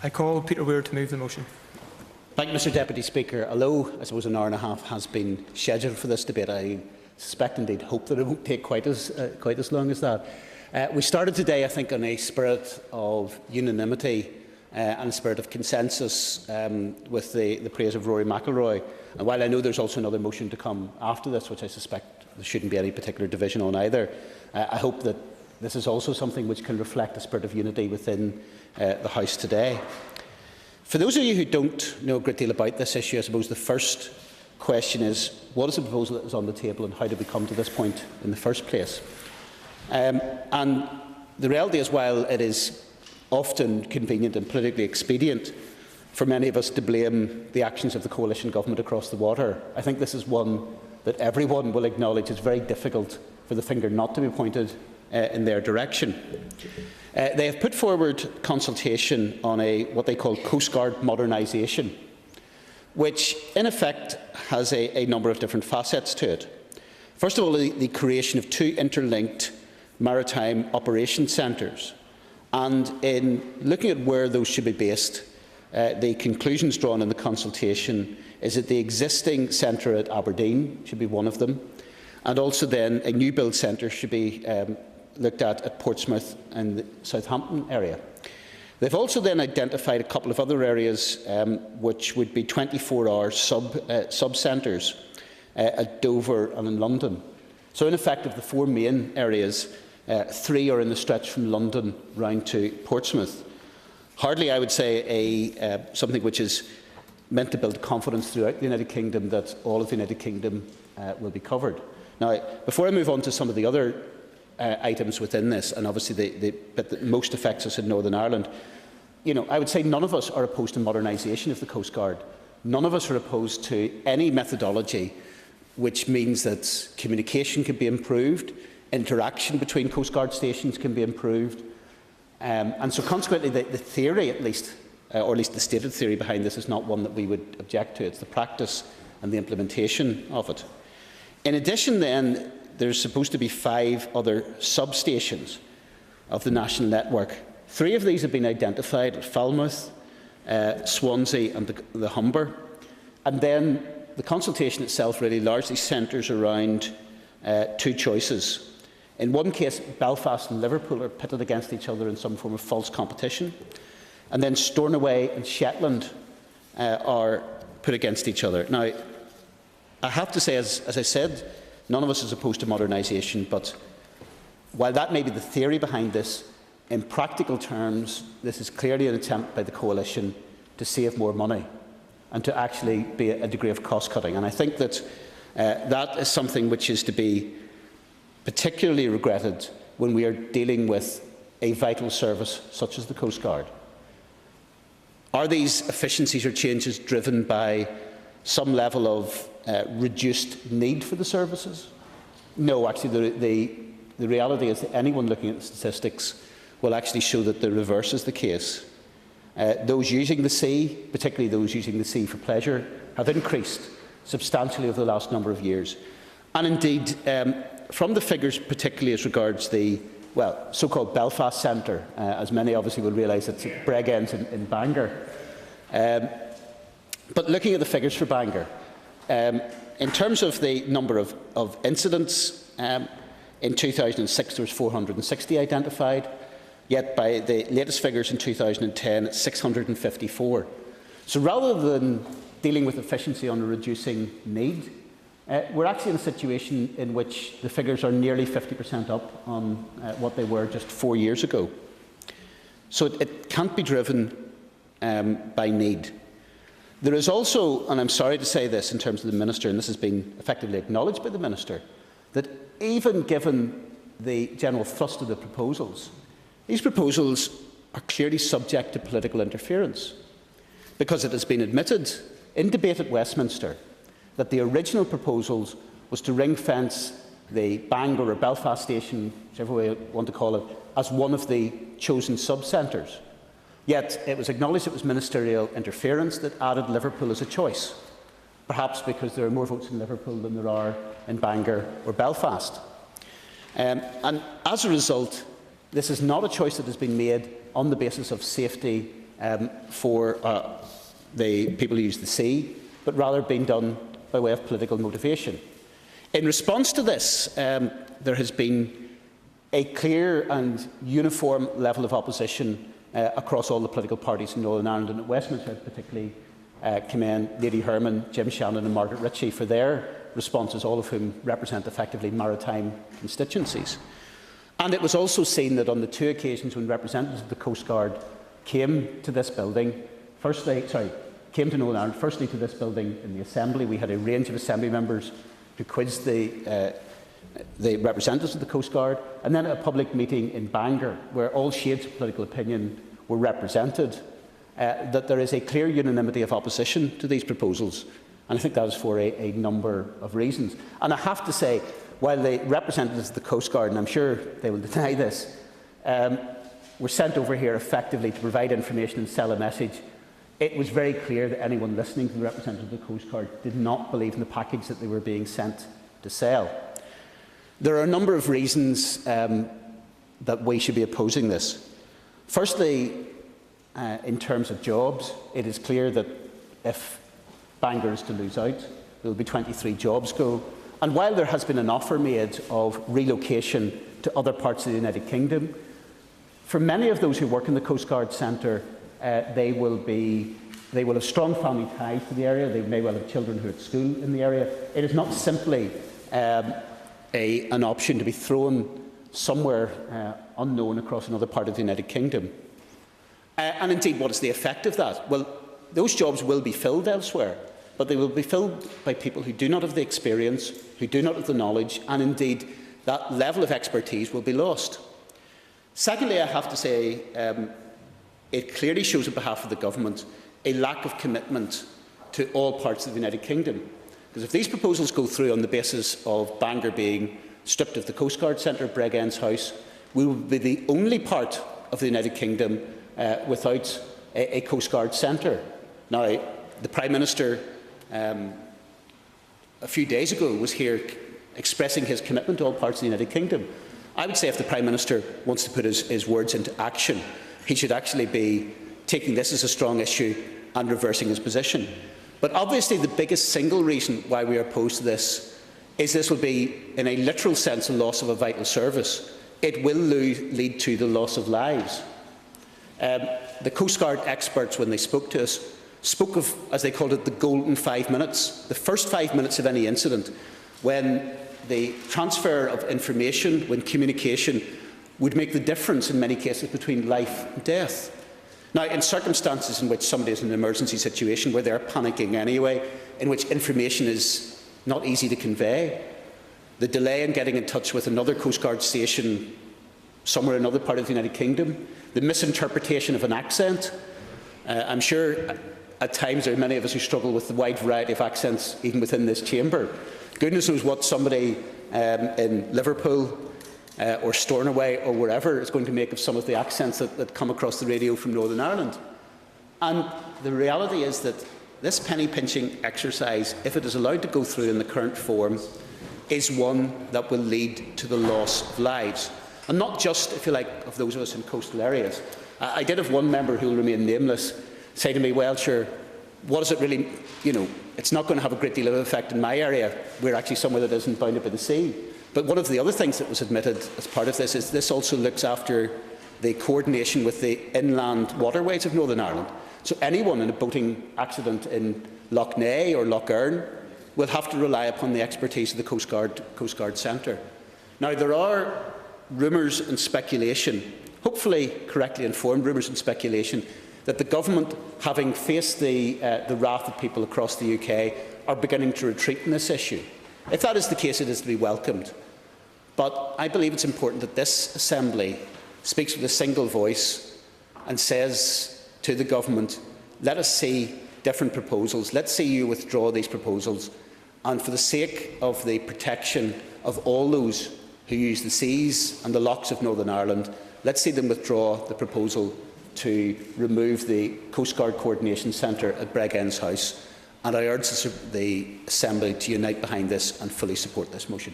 I call Peter Weir to move the motion. Thank you, Mr Deputy Speaker. Although I suppose an hour and a half has been scheduled for this debate, I suspect, indeed hope, that it won't take quite as long as that. We started today, I think, in a spirit of unanimity and a spirit of consensus with the praise of Rory McIlroy. And while I know there's also another motion to come after this, which I suspect there shouldn't be any particular division on either, I hope that this is also something which can reflect a spirit of unity within the House today. For those of you who don't know a great deal about this issue, I suppose the first question is, what is the proposal that is on the table and how did we come to this point in the first place? And the reality is, while it is often convenient and politically expedient for many of us to blame the actions of the coalition government across the water, I think this is one that everyone will acknowledge is very difficult for the finger not to be pointed in their direction. They have put forward consultation on what they call coastguard modernisation, which in effect has a number of different facets to it. First of all, the creation of 2 interlinked maritime operation centres, and in looking at where those should be based, the conclusions drawn in the consultation is that the existing centre at Aberdeen should be one of them, and also then a new build centre should be looked at Portsmouth and the Southampton area. They've also then identified a couple of other areas which would be 24-hour sub-centres at Dover and in London. So in effect, of the 4 main areas, 3 are in the stretch from London round to Portsmouth. Hardly, I would say, something which is meant to build confidence throughout the United Kingdom that all of the United Kingdom will be covered. Now, before I move on to some of the other items within this, and obviously the bit that most affects us in Northern Ireland, I would say none of us are opposed to modernisation of the Coast Guard. None of us are opposed to any methodology which means that communication can be improved, interaction between Coast Guard stations can be improved, and so consequently the theory, at least, or at least the stated theory behind this, is not one that we would object to. It's the practice and the implementation of it. In addition, then, there's supposed to be 5 other substations of the national network. 3 of these have been identified at Falmouth, Swansea and the Humber. And then the consultation itself really largely centres around 2 choices. In one case, Belfast and Liverpool are pitted against each other in some form of false competition. And then Stornoway and Shetland are put against each other. Now, I have to say, as I said, none of us is opposed to modernisation, but while that may be the theory behind this, in practical terms, this is clearly an attempt by the coalition to save more money and to actually be a degree of cost-cutting. And I think that that is something which is to be particularly regretted when we are dealing with a vital service such as the Coast Guard. Are these efficiencies or changes driven by some level of reduced need for the services? No, actually, the reality is that anyone looking at the statistics will actually show that the reverse is the case. Those using the sea, particularly those using the sea for pleasure, have increased substantially over the last number of years. And indeed, from the figures, particularly as regards the so-called Belfast Centre, as many obviously will realise, it's at Bregenz in Bangor. But looking at the figures for Bangor, in terms of the number of incidents, in 2006 there was 460 identified, yet by the latest figures in 2010 it's 654. So rather than dealing with efficiency on a reducing need, we're actually in a situation in which the figures are nearly 50% up on what they were just 4 years ago. So it can't be driven by need. There is also, and I'm sorry to say this in terms of the Minister, and this has been effectively acknowledged by the Minister, that even given the general thrust of the proposals, these proposals are clearly subject to political interference, because it has been admitted in debate at Westminster that the original proposals was to ring-fence the Bangor or Belfast station, whichever way you want to call it, as one of the chosen sub-centres. Yet it was acknowledged it was ministerial interference that added Liverpool as a choice, perhaps because there are more votes in Liverpool than there are in Bangor or Belfast. And as a result, this is not a choice that has been made on the basis of safety for the people who use the sea, but rather being done by way of political motivation. In response to this, there has been a clear and uniform level of opposition across all the political parties in Northern Ireland, and at Westminster particularly commend Lady Herman, Jim Shannon and Margaret Ritchie for their responses, all of whom represent effectively maritime constituencies. And it was also seen that on the two occasions when representatives of the Coastguard came to this building, came to Northern Ireland, firstly to this building in the Assembly, we had a range of Assembly members who quizzed the representatives of the Coastguard, and then at a public meeting in Bangor, where all shades of political opinion were represented, that there is a clear unanimity of opposition to these proposals. And I think that is for a number of reasons. And I have to say, while the representatives of the Coastguard, and I'm sure they will deny this, were sent over here effectively to provide information and sell a message, it was very clear that anyone listening to the representatives of the Coastguard did not believe in the package that they were being sent to sell. There are a number of reasons that we should be opposing this. Firstly, in terms of jobs, it is clear that if Bangor is to lose out, there will be 23 jobs go. And while there has been an offer made of relocation to other parts of the United Kingdom, for many of those who work in the Coastguard Centre, they will have strong family ties to the area. They may well have children who are at school in the area. It is not simply an option to be thrown somewhere unknown across another part of the United Kingdom. And indeed, what is the effect of that? Well, those jobs will be filled elsewhere, but they will be filled by people who do not have the experience, who do not have the knowledge, and indeed that level of expertise will be lost. Secondly, I have to say, it clearly shows on behalf of the government a lack of commitment to all parts of the United Kingdom. Because if these proposals go through on the basis of Bangor being stripped of the Coastguard Centre, Bregenn's House, we will be the only part of the United Kingdom without a Coastguard Centre. Now, the Prime Minister a few days ago was here expressing his commitment to all parts of the United Kingdom. I would say if the Prime Minister wants to put his words into action, he should actually be taking this as a strong issue and reversing his position. But obviously the biggest single reason why we are opposed to this is this will be, in a literal sense, a loss of a vital service. It will lead to the loss of lives. The Coastguard experts, when they spoke to us, spoke of, as they called it, the golden 5 minutes, the first 5 minutes of any incident, when the transfer of information, when communication would make the difference in many cases between life and death. Now, in circumstances in which somebody is in an emergency situation where they're panicking anyway, in which information is not easy to convey, the delay in getting in touch with another Coastguard station somewhere in another part of the United Kingdom, the misinterpretation of an accent. I'm sure at times there are many of us who struggle with the wide variety of accents even within this chamber. Goodness knows what somebody in Liverpool or Stornoway or wherever is going to make of some of the accents that come across the radio from Northern Ireland. And the reality is that this penny-pinching exercise, if it is allowed to go through in the current form, is one that will lead to the loss of lives. And not just, if you like, of those of us in coastal areas. I did have one member who will remain nameless say to me, well, sure, what is it really, it's not going to have a great deal of effect in my area. We're actually somewhere that isn't bounded by the sea. But one of the other things that was admitted as part of this is this also looks after the coordination with the inland waterways of Northern Ireland. So anyone in a boating accident in Lough Neagh or Lough Erne will have to rely upon the expertise of the Coastguard Centre. Now, there are rumours and speculation, hopefully correctly informed rumours and speculation, that the government, having faced the wrath of people across the UK, are beginning to retreat in this issue. If that is the case, it is to be welcomed. But I believe it's important that this Assembly speaks with a single voice and says to the government, let us see different proposals, let's see you withdraw these proposals, and for the sake of the protection of all those who use the seas and the lochs of Northern Ireland, let's see them withdraw the proposal to remove the Coastguard Coordination Centre at Bregenn's House. And I urge the Assembly to unite behind this and fully support this motion.